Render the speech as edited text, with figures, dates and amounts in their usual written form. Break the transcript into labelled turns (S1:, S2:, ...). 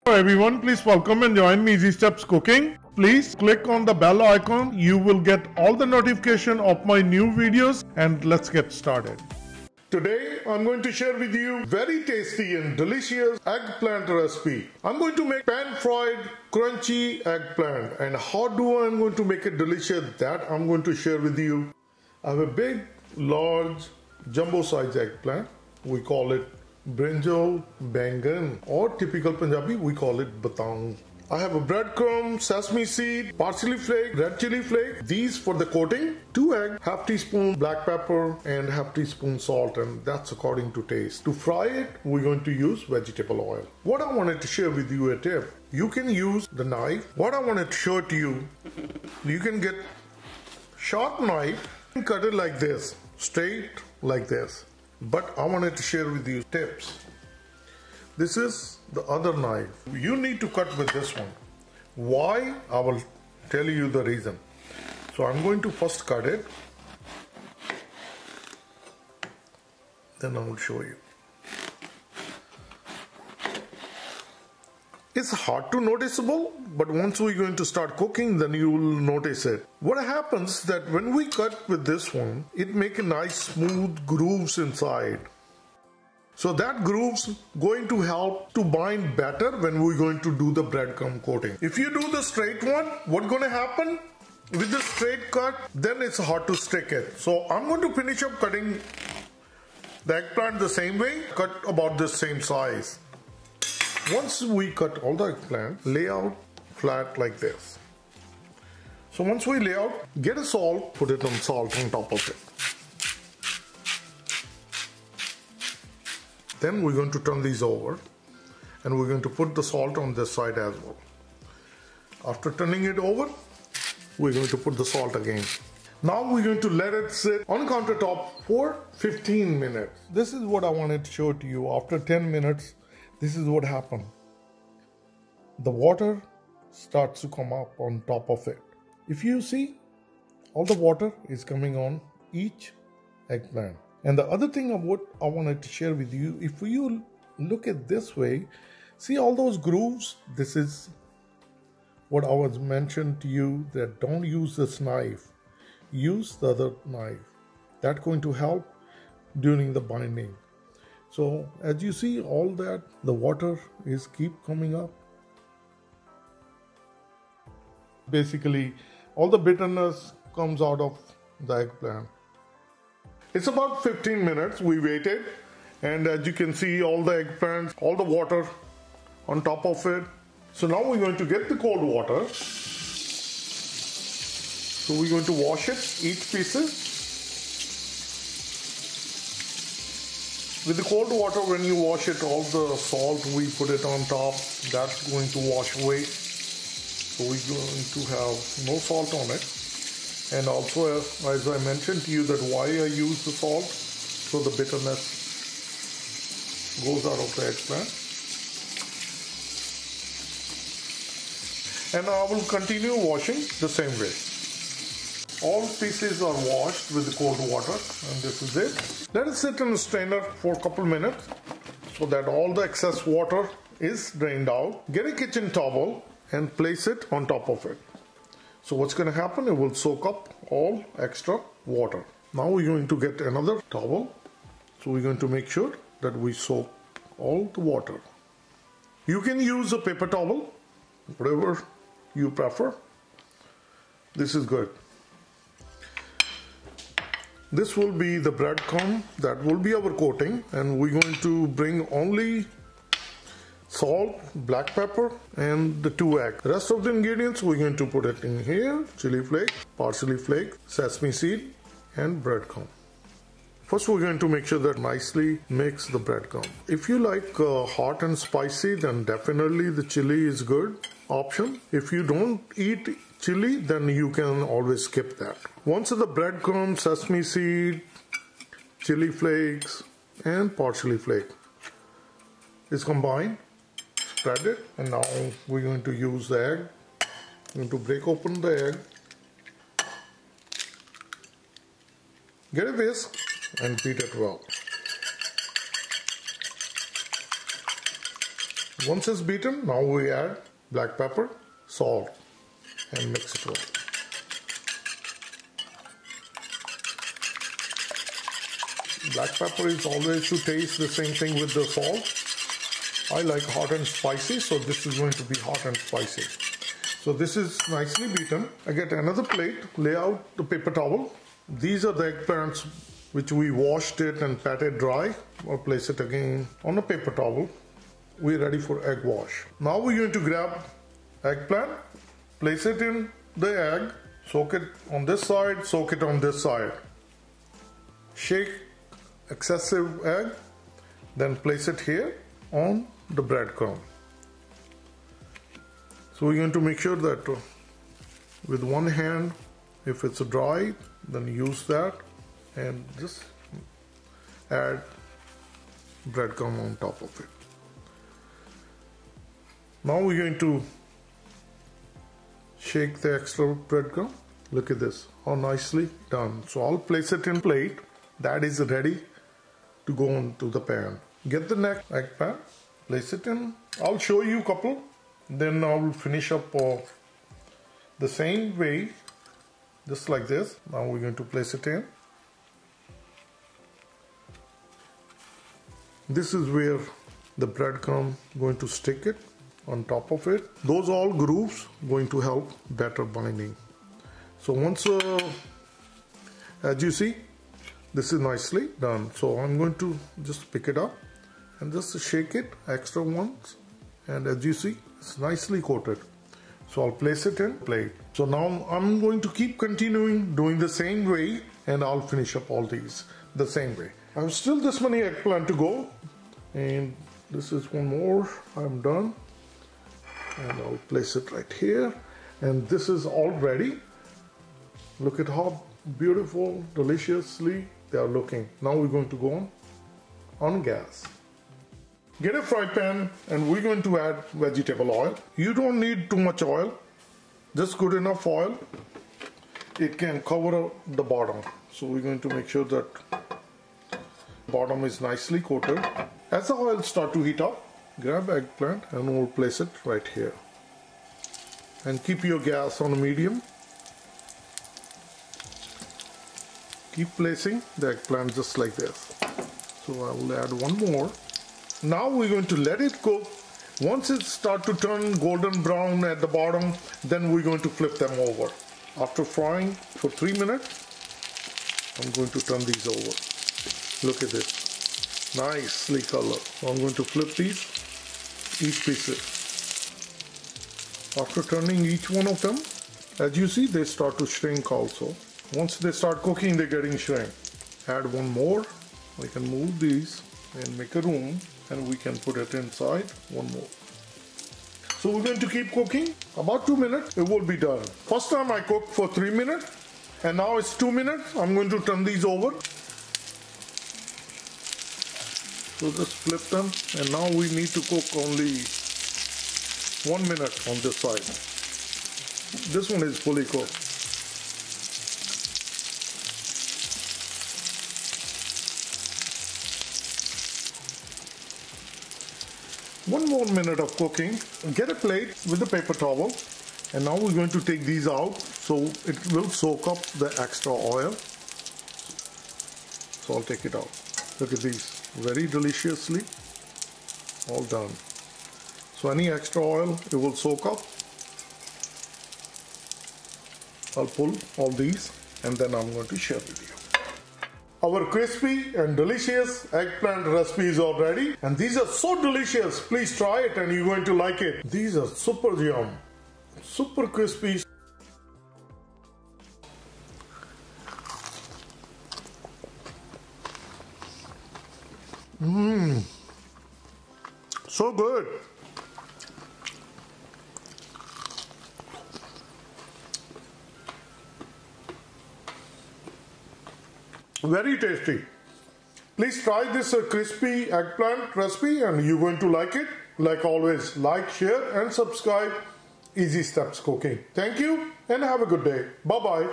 S1: Hello everyone, please welcome and join me Easy Steps Cooking. Please click on the bell icon. You will get all the notification of my new videos, and let's get started. Today I'm going to share with you very tasty and delicious eggplant recipe. I'm going to make pan-fried crunchy eggplant, and how do I'm going to make it delicious, that I'm going to share with you. I have a big, large, jumbo size eggplant. We call it Brinjal, Baingan, or typical Punjabi we call it batang. I have a breadcrumb, sesame seed, parsley flake, red chili flake. These for the coating. 2 eggs, half teaspoon black pepper and half teaspoon salt, and that's according to taste. To fry it, we're going to use vegetable oil. What I wanted to share with you a tip. You can use the knife. What I wanted to show to you, you can get sharp knife and cut it like this, straight like this. But I wanted to share with you tips. This is the other knife. You need to cut with this one. Why? I will tell you the reason. So I'm going to first cut it. Then I will show you. It's hard to noticeable, but once we're going to start cooking, then you will notice it. What happens that when we cut with this one, it make a nice smooth grooves inside. So that grooves going to help to bind better when we're going to do the breadcrumb coating. If you do the straight one, what's going to happen? With the straight cut, then it's hard to stick it. So I'm going to finish up cutting the eggplant the same way, cut about the same size. Once we cut all the eggplant, lay out flat like this. So once we lay out, get a salt, put it on salt on top of it. Then we're going to turn these over and we're going to put the salt on this side as well. After turning it over, we're going to put the salt again. Now we're going to let it sit on countertop for 15 minutes. This is what I wanted to show to you. After 10 minutes, this is what happened. The water starts to come up on top of it. If you see, all the water is coming on each eggplant. And the other thing of what I wanted to share with you, if you look at this way, see all those grooves? This is what I was mentioned to you, that don't use this knife. Use the other knife. That's going to help during the binding. So as you see, all that, the water is keep coming up. Basically, all the bitterness comes out of the eggplant. It's about 15 minutes we waited, and as you can see, all the eggplants, all the water on top of it. So now we're going to get the cold water. So we're going to wash it, each pieces. With the cold water, when you wash it, all the salt we put it on top, that's going to wash away. So we're going to have no salt on it. And also, as I mentioned to you, that why I use the salt, so the bitterness goes out of the eggplant. And I will continue washing the same way. All pieces are washed with the cold water, and this is it. Let it sit in a strainer for a couple minutes so that all the excess water is drained out. Get a kitchen towel and place it on top of it. So what's going to happen? It will soak up all extra water. Now we're going to get another towel. So we're going to make sure that we soak all the water. You can use a paper towel, whatever you prefer. This is good. This will be the breadcrumb, that will be our coating, and we're going to bring only salt, black pepper, and the 2 eggs. The rest of the ingredients we're going to put it in here: chili flake, parsley flake, sesame seed, and breadcrumb. First we're going to make sure that nicely mix the breadcrumb. If you like hot and spicy, then definitely the chili is good option. If you don't eat chili, then you can always skip that. Once the breadcrumb, sesame seed, chili flakes, and parsley flake is combined, spread it, and now we're going to use the egg. We're going to break open the egg, get a whisk, and beat it well. Once it's beaten, now we add black pepper, salt, and mix it well. Black pepper is always to taste the same thing with the salt. I like hot and spicy, so this is going to be hot and spicy. So this is nicely beaten. I get another plate, lay out the paper towel. These are the eggplants which we washed it and patted dry. I'll place it again on a paper towel. We're ready for egg wash. Now we're going to grab eggplant, place it in the egg, soak it on this side, soak it on this side. Shake excessive egg, then place it here on the breadcrumb. So we're going to make sure that with one hand, if it's dry, then use that and just add breadcrumb on top of it. Now we're going to shake the extra breadcrumb. Look at this, how nicely done. So I'll place it in plate that is ready to go into the pan. Get the next eggplant, place it in. I'll show you a couple, then I'll finish up the same way, just like this. Now we're going to place it in. This is where the breadcrumb going to stick it on top of it. Those all grooves going to help better binding. So once, as you see, this is nicely done. So I'm going to just pick it up and just shake it extra once, and as you see, it's nicely coated. So I'll place it in plate. So now I'm going to keep continuing doing the same way, and I'll finish up all these the same way. I have still this many eggplant to go, and this is one more. I'm done, and I'll place it right here, and this is all ready. Look at how beautiful, deliciously they are looking. Now we're going to go on gas. Get a fry pan, and we're going to add vegetable oil. You don't need too much oil, just good enough oil. It can cover the bottom. So we're going to make sure that bottom is nicely coated. As the oil start to heat up, grab eggplant and we'll place it right here. And keep your gas on medium. Keep placing the eggplant just like this. So I will add one more. Now we're going to let it cook. Once it starts to turn golden brown at the bottom, then we're going to flip them over. After frying for 3 minutes, I'm going to turn these over. Look at this, nicely colored. So I'm going to flip these, each pieces. After turning each one of them, as you see, they start to shrink also. Once they start cooking, they're getting shrink. Add one more. We can move these and make a room, and we can put it inside one more. So we're going to keep cooking. About 2 minutes, it will be done. First time I cooked for 3 minutes, and now it's 2 minutes. I'm going to turn these over. So just flip them, and now we need to cook only 1 minute on this side. This one is fully cooked. One more minute of cooking. Get a plate with a paper towel, and now we're going to take these out so it will soak up the extra oil. So I'll take it out. Look at these, very deliciously all done. So any extra oil it will soak up. I'll pull all these and then I'm going to share with you. Our crispy and delicious eggplant recipe is all ready, and these are so delicious. Please try it and you're going to like it. These are super yum, super crispy. So good. Very tasty. Please try this crispy eggplant recipe and you're going to like it. Like always, like, share and subscribe. Easy Steps Cooking. Thank you and have a good day. Bye-bye.